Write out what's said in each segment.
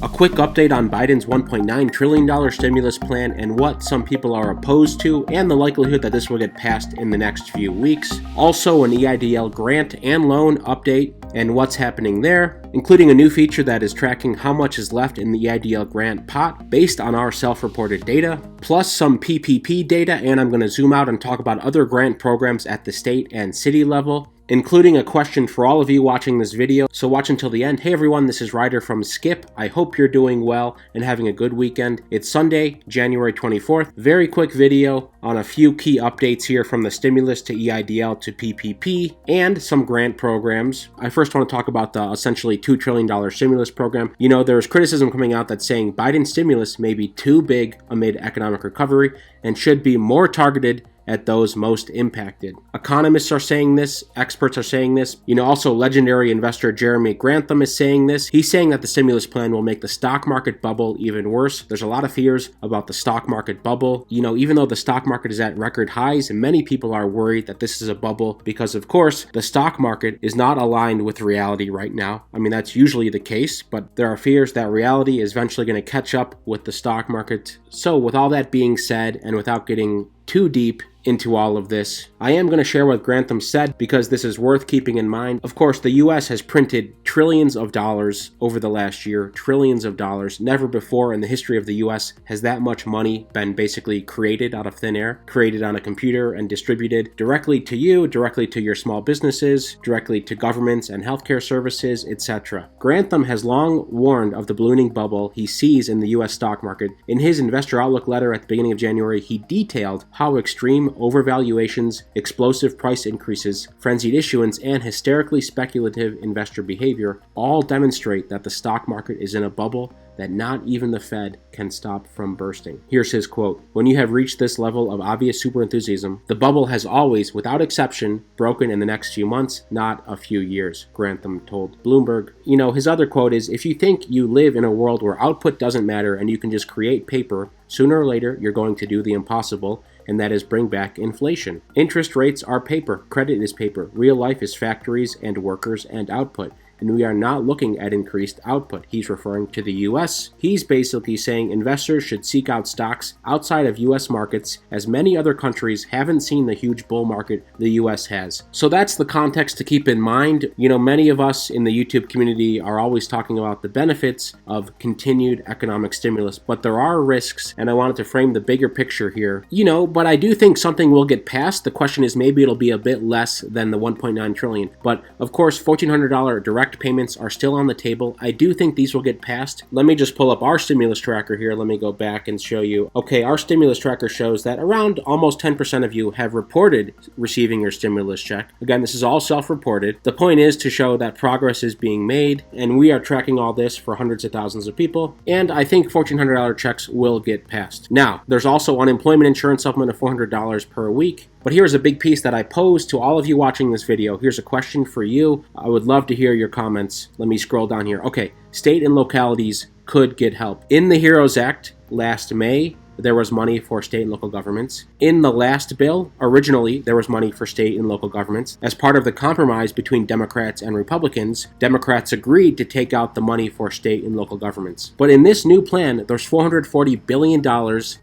A quick update on Biden's $1.9 trillion stimulus plan and what some people are opposed to, and the likelihood that this will get passed in the next few weeks. Also, an EIDL grant and loan update and what's happening there, including a new feature that is tracking how much is left in the EIDL grant pot based on our self-reported data, plus some PPP data, and I'm going to zoom out and talk about other grant programs at the state and city level, including a question for all of you watching this video, so watch until the end. Hey everyone, this is Ryder from Skip. I hope you're doing well and having a good weekend. It's Sunday, January 24th. Very quick video on a few key updates here from the stimulus to EIDL to PPP and some grant programs. I first want to talk about the essentially $2 trillion stimulus program. You know, there's criticism coming out that's saying Biden's stimulus may be too big amid economic recovery and should be more targeted at those most impacted. Economists are saying this, experts are saying this. You know, also legendary investor Jeremy Grantham is saying this. He's saying that the stimulus plan will make the stock market bubble even worse. There's a lot of fears about the stock market bubble. You know, even though the stock market is at record highs, and many people are worried that this is a bubble because, of course, the stock market is not aligned with reality right now. I mean, that's usually the case, but there are fears that reality is eventually going to catch up with the stock market. So with all that being said, and without getting too deep into all of this, I am going to share what Grantham said because this is worth keeping in mind. Of course, the US has printed trillions of dollars over the last year, trillions of dollars. Never before in the history of the US has that much money been basically created out of thin air, created on a computer and distributed directly to you, directly to your small businesses, directly to governments and healthcare services, etc. Grantham has long warned of the ballooning bubble he sees in the US stock market. In his Investor Outlook letter at the beginning of January, he detailed how extreme overvaluations, explosive price increases, frenzied issuance, and hysterically speculative investor behavior all demonstrate that the stock market is in a bubble that not even the Fed can stop from bursting. Here's his quote: "When you have reached this level of obvious super enthusiasm, the bubble has always, without exception, broken in the next few months, not a few years," Grantham told Bloomberg. You know, his other quote is, "If you think you live in a world where output doesn't matter and you can just create paper, sooner or later you're going to do the impossible, and that is bring back inflation. Interest rates are paper, credit is paper, real life is factories and workers and output. And we are not looking at increased output." He's referring to the US. He's basically saying investors should seek out stocks outside of US markets, as many other countries haven't seen the huge bull market the US has. So that's the context to keep in mind. You know, many of us in the YouTube community are always talking about the benefits of continued economic stimulus, but there are risks, and I wanted to frame the bigger picture here. You know, but I do think something will get passed. The question is maybe it'll be a bit less than the $1.9 trillion. But of course, $1,400 direct payments are still on the table. I do think these will get passed. Let me just pull up our stimulus tracker here. Let me go back and show you. Okay, our stimulus tracker shows that around almost 10% of you have reported receiving your stimulus check. Again, this is all self-reported. The point is to show that progress is being made, and we are tracking all this for hundreds of thousands of people, and I think $1,400 checks will get passed. Now, there's also unemployment insurance supplement of $400 per week. But here's a big piece that I posed to all of you watching this video. Here's a question for you. I would love to hear your comments. Let me scroll down here. Okay, state and localities could get help. In the HEROES Act last May, there was money for state and local governments. In the last bill, originally, there was money for state and local governments. As part of the compromise between Democrats and Republicans, Democrats agreed to take out the money for state and local governments. But in this new plan, there's $440 billion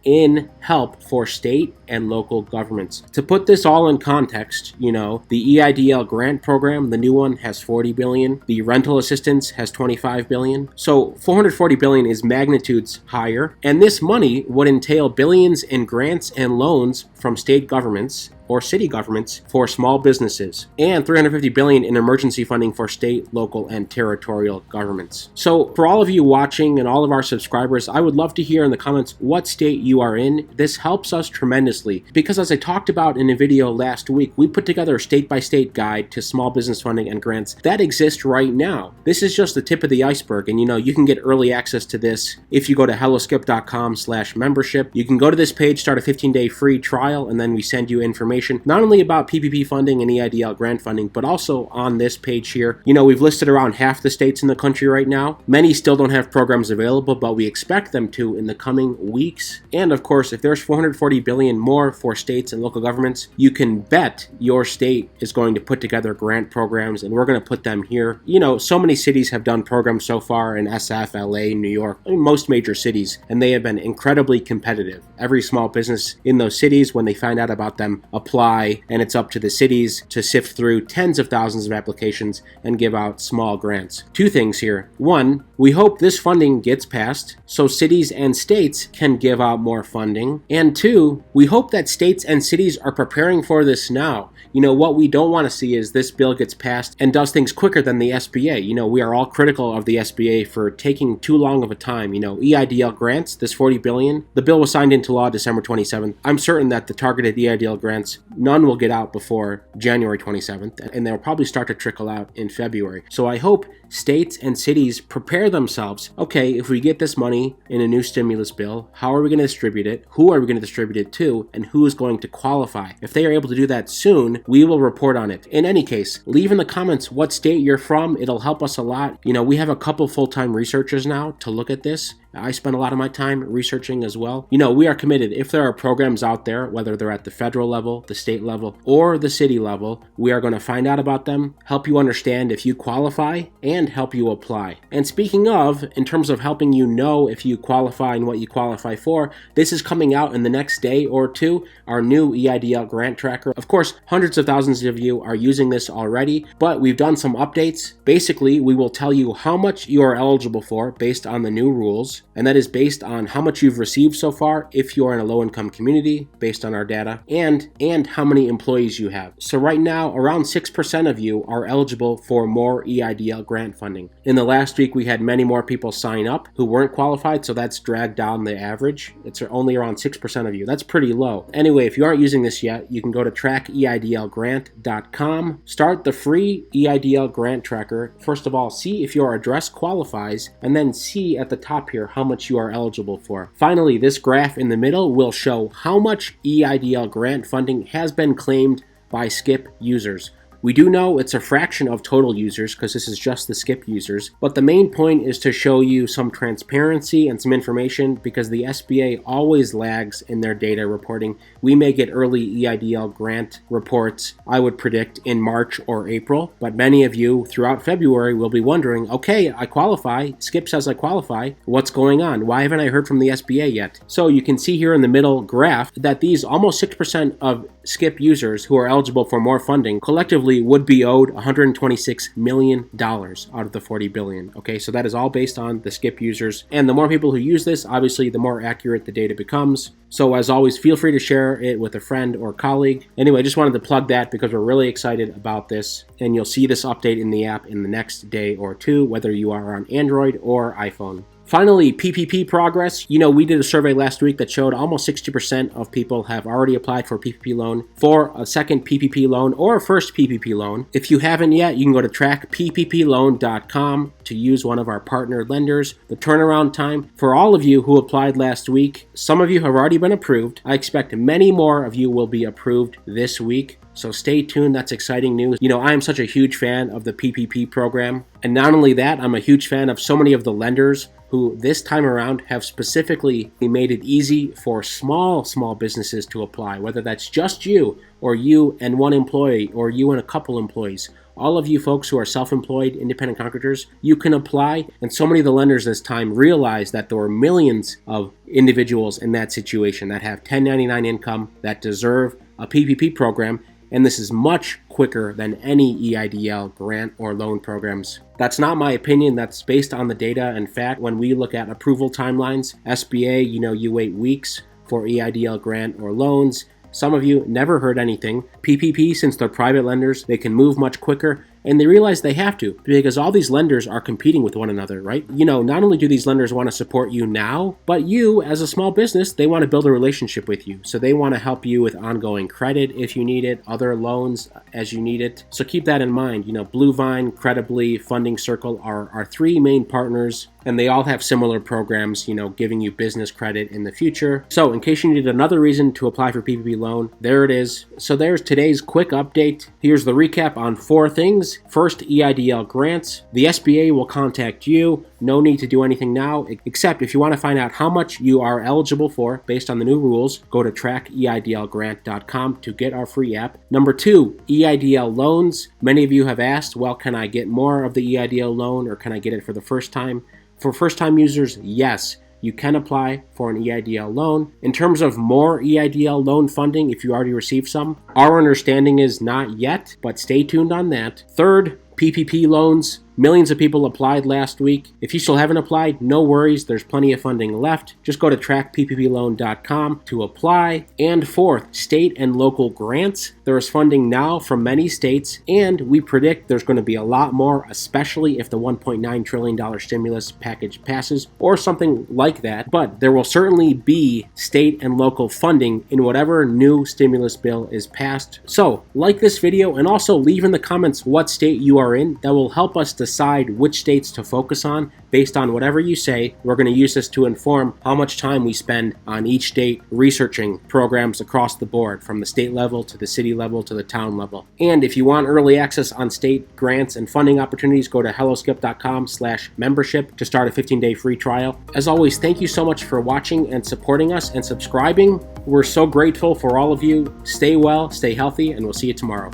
in help for state and local governments. To put this all in context, you know, the EIDL grant program, the new one, has $40 billion. The rental assistance has $25 billion. So $440 billion is magnitudes higher. And this money would entail billions in grants and loans from state governments or city governments for small businesses, and $350 billion in emergency funding for state, local, and territorial governments. So for all of you watching and all of our subscribers, I would love to hear in the comments what state you are in. This helps us tremendously because, as I talked about in a video last week, we put together a state-by-state guide to small business funding and grants that exist right now. This is just the tip of the iceberg, and you know, you can get early access to this if you go to helloskip.com/membership. You can go to this page, start a 15-day free trial, and then we send you information information, not only about PPP funding and EIDL grant funding, but also on this page here. We've listed around half the states in the country right now. Many still don't have programs available, but we expect them to in the coming weeks. And of course, if there's $440 billion more for states and local governments, you can bet your state is going to put together grant programs, and we're going to put them here. So many cities have done programs so far in SF, LA, New York, most major cities, and they have been incredibly competitive. Every small business in those cities, when they find out about them, apply, and it's up to the cities to sift through tens of thousands of applications and give out small grants. Two things here. One, we hope this funding gets passed so cities and states can give out more funding. And two, we hope that states and cities are preparing for this now. What we don't want to see is this bill gets passed and does things quicker than the SBA. We are all critical of the SBA for taking too long of a time. EIDL grants, this $40 billion, the bill was signed into law December 27th. I'm certain that the targeted EIDL grants, none will get out before January 27th, and they'll probably start to trickle out in February. So I hope states and cities prepare themselves. Okay, if we get this money in a new stimulus bill, how are we going to distribute it? Who are we going to distribute it to? And who is going to qualify? If they are able to do that soon, we will report on it. In any case, leave in the comments what state you're from. It'll help us a lot. We have a couple full-time researchers now to look at this. I spend a lot of my time researching as well. We are committed. If there are programs out there, whether they're at the federal level, the state level, or the city level, we are going to find out about them, help you understand if you qualify, and help you apply. And speaking of, in terms of helping you know if you qualify and what you qualify for, this is coming out in the next day or two, our new EIDL grant tracker. Of course, hundreds of thousands of you are using this already, but we've done some updates. Basically, we will tell you how much you are eligible for based on the new rules. And that is based on how much you've received so far if you are in a low-income community, based on our data, and how many employees you have. So right now, around 6% of you are eligible for more EIDL grant funding. In the last week, we had many more people sign up who weren't qualified, so that's dragged down the average. It's only around 6% of you. That's pretty low. Anyway, if you aren't using this yet, you can go to trackeidlgrant.com, start the free EIDL grant tracker. First of all, see if your address qualifies, and then see at the top here how much you are eligible for. Finally, this graph in the middle will show how much EIDL grant funding has been claimed by SCIP users. We do know it's a fraction of total users because this is just the SCIP users, but the main point is to show you some transparency and some information because the SBA always lags in their data reporting. We may get early EIDL grant reports, I would predict, in March or April, but many of you throughout February will be wondering, okay, I qualify, SCIP says I qualify, what's going on? Why haven't I heard from the SBA yet? So you can see here in the middle graph that these almost 6% of SCIP users who are eligible for more funding collectively would be owed $126 million out of the $40 billion. Okay, so that is all based on the SCIP users. And the more people who use this, obviously, the more accurate the data becomes. So as always, feel free to share it with a friend or colleague. Anyway, I just wanted to plug that because we're really excited about this. And you'll see this update in the app in the next day or two, whether you are on Android or iPhone. Finally, PPP progress. We did a survey last week that showed almost 60% of people have already applied for a PPP loan, for a second PPP loan, or a first PPP loan. If you haven't yet, you can go to trackpploan.com to use one of our partner lenders. The turnaround time for all of you who applied last week, some of you have already been approved. I expect many more of you will be approved this week. So stay tuned, that's exciting news. I am such a huge fan of the PPP program. And not only that, I'm a huge fan of so many of the lenders who this time around have specifically made it easy for small businesses to apply, whether that's just you or you and one employee or you and a couple employees. All of you folks who are self-employed, independent contractors, you can apply. And so many of the lenders this time realized that there were millions of individuals in that situation that have 1099 income that deserve a PPP program. And this is much quicker than any EIDL grant or loan programs. That's not my opinion. That's based on the data and fact. When we look at approval timelines, SBA, you wait weeks for EIDL grant or loans. Some of you never heard anything. PPP, since they're private lenders, they can move much quicker, and they realize they have to because all these lenders are competing with one another, right? Not only do these lenders want to support you now, but you, as a small business, they want to build a relationship with you. So they want to help you with ongoing credit if you need it, other loans as you need it. So keep that in mind. Blue Vine, Credibly, Funding Circle are our three main partners and they all have similar programs, giving you business credit in the future. So in case you needed another reason to apply for PPP loan, there it is. So there's today's quick update. Here's the recap on 4 things. First, EIDL grants. The SBA will contact you. No need to do anything now, except if you want to find out how much you are eligible for based on the new rules, go to trackeidlgrant.com to get our free app. Number 2, EIDL loans. Many of you have asked, well, can I get more of the EIDL loan, or can I get it for the first time? For first-time users, yes. You can apply for an EIDL loan. In terms of more EIDL loan funding, if you already received some, our understanding is not yet, but stay tuned on that. Third, PPP loans. Millions of people applied last week. If you still haven't applied, no worries. There's plenty of funding left. Just go to trackpploan.com to apply. And fourth, state and local grants. There is funding now from many states, and we predict there's going to be a lot more, especially if the $1.9 trillion stimulus package passes or something like that. But there will certainly be state and local funding in whatever new stimulus bill is passed. So, like this video and also leave in the comments what state you are in. That will help us decide which states to focus on based on whatever you say. We're going to use this to inform how much time we spend on each state researching programs across the board, from the state level to the city level to the town level. And if you want early access on state grants and funding opportunities, go to helloskip.com/membership to start a 15-day free trial. As always, thank you so much for watching and supporting us and subscribing. We're so grateful for all of you. Stay well, stay healthy, and we'll see you tomorrow.